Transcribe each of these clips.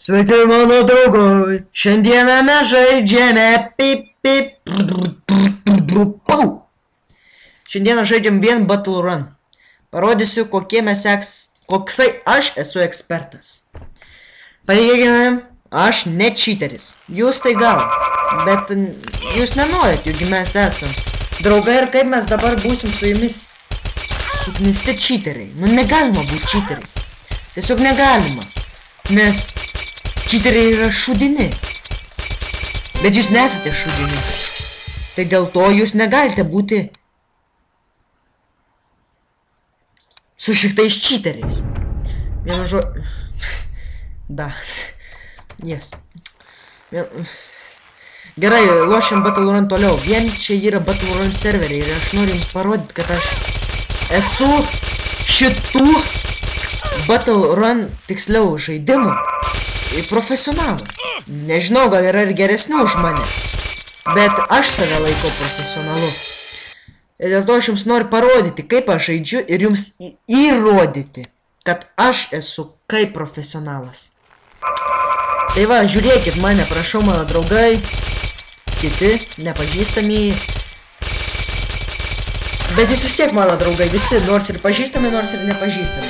Sveiki mano draugai, šiandieną mes žaidžiame Šiandieną žaidžiam vien Battle Run. Parodysiu, koksai aš esu ekspertas. Palyginam, aš ne cheateris. Jūs tai gal, bet jūs nenorit, juk mes esam draugai ir kaip mes dabar būsim su jumis suknisti cheateriai. Nu negalima būti cheateriais. Tiesiog negalima, nes cheateriai yra šudini. Bet jūs nesate šudini. Tai dėl to jūs negalite būti su šitais cheateriais. Vienu žodžiu. Da. Yes. Gerai, lošiam Battle Run toliau. Vien čia yra Battle Run serveriai ir aš noriu jums parodyti, kad aš esu šitų Battle Run, tiksliau, žaidimų profesionalas. Nežinau, gal yra ir geresnių už mane, bet aš save laikau profesionalu. Ir dėl to aš jums noriu parodyti, kaip aš žaidžiu ir jums įrodyti, kad aš esu kaip profesionalas. Tai va, žiūrėkit mane, prašau, mano draugai, kiti, nepažįstami. Bet jūs vis tiek mano draugai, visi, nors ir pažįstami, nors ir nepažįstami.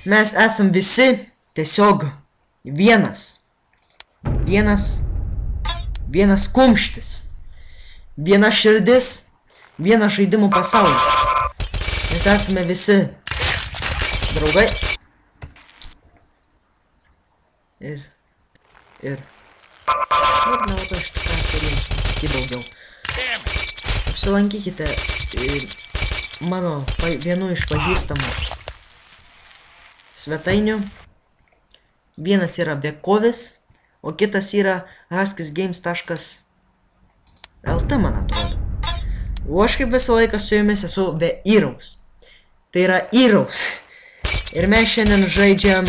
Mes esam visi tiesiog vienas kumštis, viena širdis, vienas žaidimų pasaulis. Mes esame visi draugai. Ir nelabai aš tik ką turiu pasakyti daugiau. Apsilankykite mano vienu iš pažįstamų svetainių. Vienas yra Vekovis, o kitas yra huskysgames.lt, man atrodo. O aš kaip visą laiką su jumis esu Veiraus. Tai yra Iraus. Ir mes šiandien žaidžiam...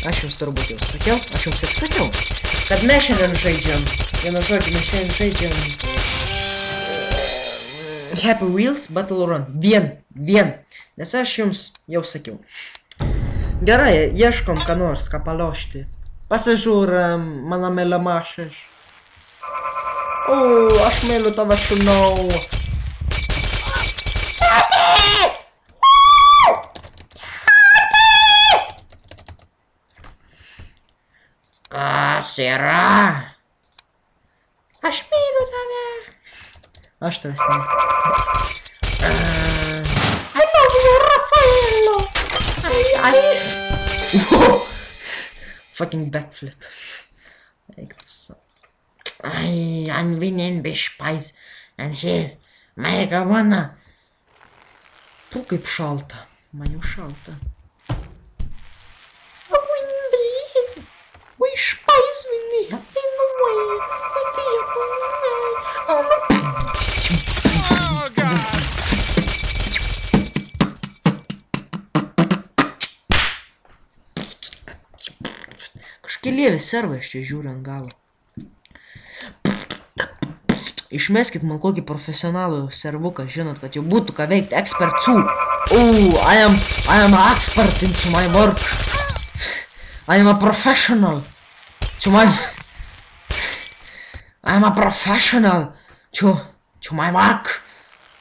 Aš jums turbūt jau sakiau, kad mes šiandien žaidžiam... Vienu žodžiu, mes šiandien žaidžiam... Happy Wheels Battle Run. Vien. Nes aš jums jau sakiau. Gerai, ieškom ką nors, ką palošti. Pasižiūrim, mano mylimiausias. O, aš myliu tave, šunau. Kas yra? Aš myliu tave. Aš tavęs ne. I love you, Rafaelo. Fucking backflip. I'm winning the spice and here's mega wanna. Tu kaip šalta. Man jau šalta. We spice winning in the way. Oh God. Kažkėlėvi servai, aš čia žiūriu ant galo. Išmeskit man kokį profesionalų servuką, žinot, kad jau būtų ką veikti. Expert 2. Oh, I am an expert into my work. I am a professional to my work.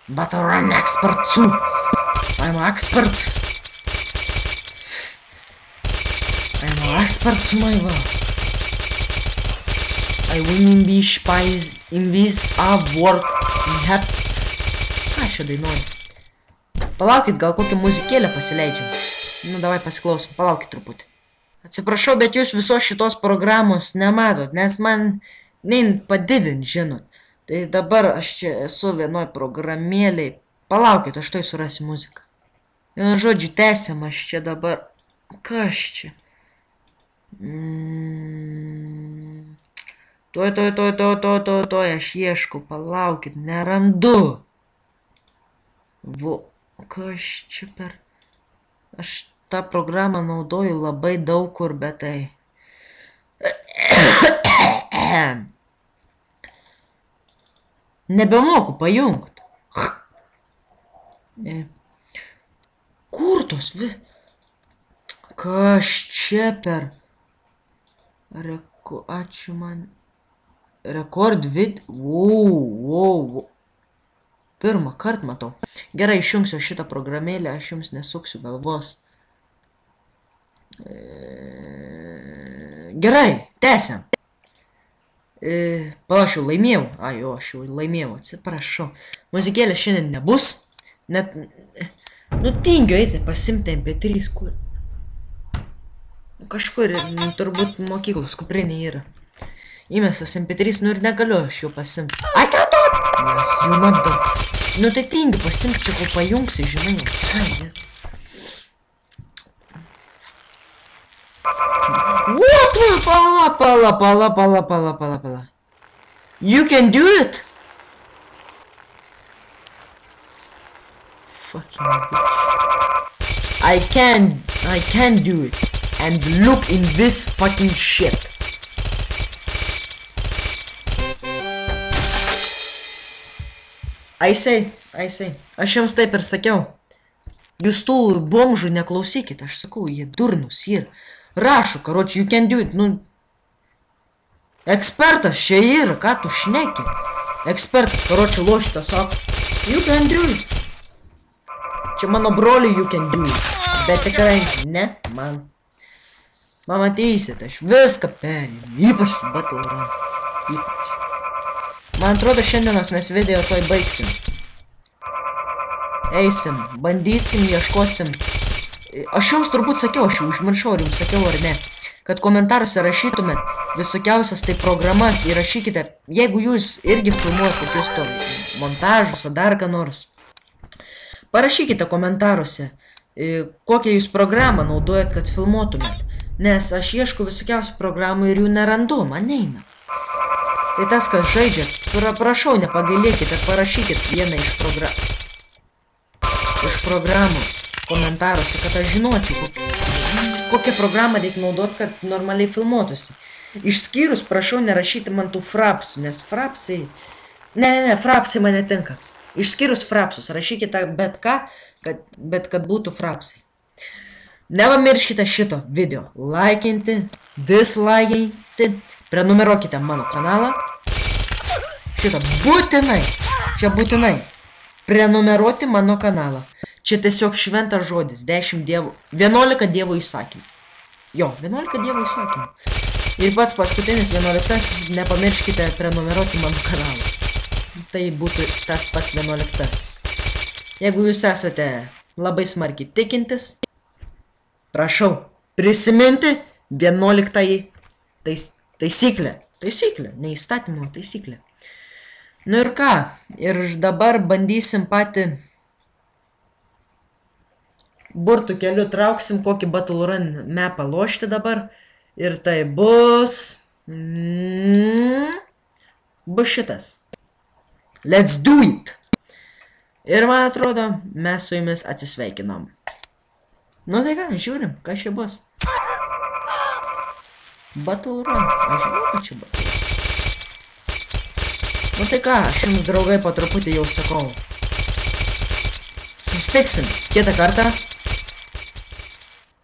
Battle Run expert 2. I am an expert. Expert to my work. I win in these spies in this work. Ką aš čia dainuoju? Palaukit, gal kokią muzikėlę pasileidžiam. Nu, davai pasiklausom, palaukit truputį. Atsiprašau, bet jūs visos šitos programos nematot, nes man nein padidint, žinot. Tai dabar aš čia esu vienoj programėlėj. Palaukit, aš tai surasiu muziką. Vienu žodžiu, tęsiam aš čia dabar. Kas čia? Tuoj, aš ieškau, palaukit, nerandu. Kas čia per... Aš tą programą naudoju labai daug kur, bet tai... Nebemoku pajungt. Kur tos Kas čia per... Ačiū man. Rekord vid. Wow. Pirmą kartą matau. Gerai, išjungsiu šitą programėlę, aš jums nesuksiu galvos. Gerai, tęsiam. Palašiau, laimėjau. Jo, aš jau laimėjau, atsiprašau. Muzikėlės šiandien nebus. Net... Nu, tingiu eiti pasimti MP3, kur. Kažkur, turbūt mokyklos kuprinė yra. Įmestas MP3, nu ir negaliu aš jau pasimti. I cannot! Yes, you not that. Nu tai tingiu pasimti, čia kol pajungsi, žinai. Yes. What? Pala. You can do it? Fucking bitch. I can do it. And look in this fucking shit. I say. Aš jums taip ir sakiau. Jūs tų bomžų neklausykit, aš sakau, jie durnus ir rašo, karoči, you can do it, nu. Ekspertas čia yra, ką tu šneki? Ekspertas, karoči, lošita, sako, you can do it. Čia mano broliui you can do it, bet tikrai ne man. Mama teisit, aš viską perėjau, ypač su Battle Run, ypač. Man atrodo, šiandienos mes video toj baigsim. Eisim, bandysim, ieškosim. Aš jums turbūt sakiau, aš jau užmiršau, ar jums sakiau ar ne, kad komentaruose rašytumėt visokiausias tai programas, įrašykite, jeigu jūs irgi filmuojat kokius to montažus, ar dar ką nors. Parašykite komentaruose, kokią jūs programą naudojat, kad filmuotumėt. Nes aš ieškau visokiausių programų ir jų nerandu, man neina. Tai tas, kas žaidžiat, prašau, nepagailėkite, parašykit vieną iš programų komentaruose, kad aš žinočiau, kokią programą reikia naudoti, kad normaliai filmuotųsi. Išskyrus, prašau, nerašyti man tų frapsų, nes frapsai... Ne, frapsai man netinka. Išskyrus frapsus, rašykite bet ką, bet kad būtų frapsai. Nepamirškite šito video laikinti, dislaikinti, prenumeruokite mano kanalą. Šitą būtinai, čia būtinai, prenumeruoti mano kanalą. Čia tiesiog šventas žodis, 11 dievų įsakymų. Jo, 11 dievų įsakymų. Ir pats paskutinis 11, nepamirškite prenumeruoti mano kanalą. Tai būtų tas pats 11. Jeigu jūs esate labai smarkiai tikintis, prašau prisiminti 11 taisyklę. Taisyklę, ne įstatymo taisyklę. Nu ir ką, ir dabar bandysim patį burtų keliu trauksim kokį Battle Run mapą lošti dabar. Ir tai bus... bus šitas. Let's do it! Ir man atrodo, mes su jumis atsisveikinam. Nu tai ką, žiūrim, kas čia bus. Battle Run, aš žinau, kad čia bus. Nu tai ką, aš jums draugai po truputį jau sakau. Susitiksim kitą kartą.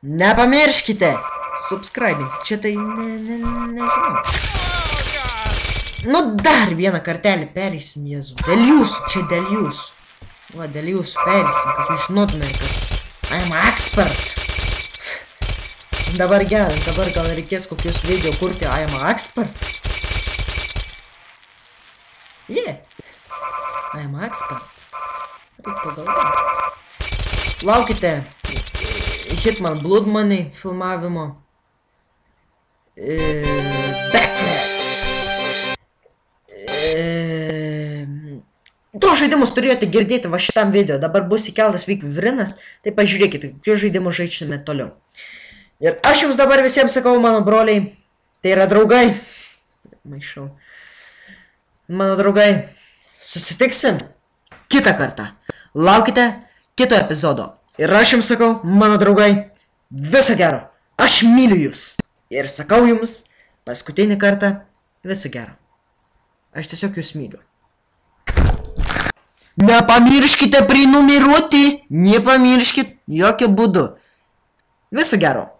Nepamirškite subscribinti, čia tai nežinau. Nu dar vieną kartelį pereisim, Jėzų. Dėl jūsų, čia dėl jūsų. Va, dėl jūsų pereisim, kad jūs žinotumėte, kad I'm expert. Dabar geras, dabar gal reikės kokius video kurti I'm expert. Yeah. I'm expert. Reiktų galvoti. Laukite Hitman Blood Money filmavimo. Backflip. Tuos žaidimus turėjote girdėti va šitam video. Dabar bus įkeltas Vikvirinas. Tai pažiūrėkite, kokius žaidimus žaidžiame toliau. Ir aš jums dabar visiems sakau, mano broliai. Tai yra draugai. Maišau. Mano draugai. Susitiksim kitą kartą. Laukite kito epizodo. Ir aš jums sakau, mano draugai. Viso gero. Aš myliu jūs. Ir sakau jums paskutinį kartą. Viso gero. Aš tiesiog jūs myliu. Nepamirškite prenumeruoti. Nepamirškit jokių būdų. Viso gero.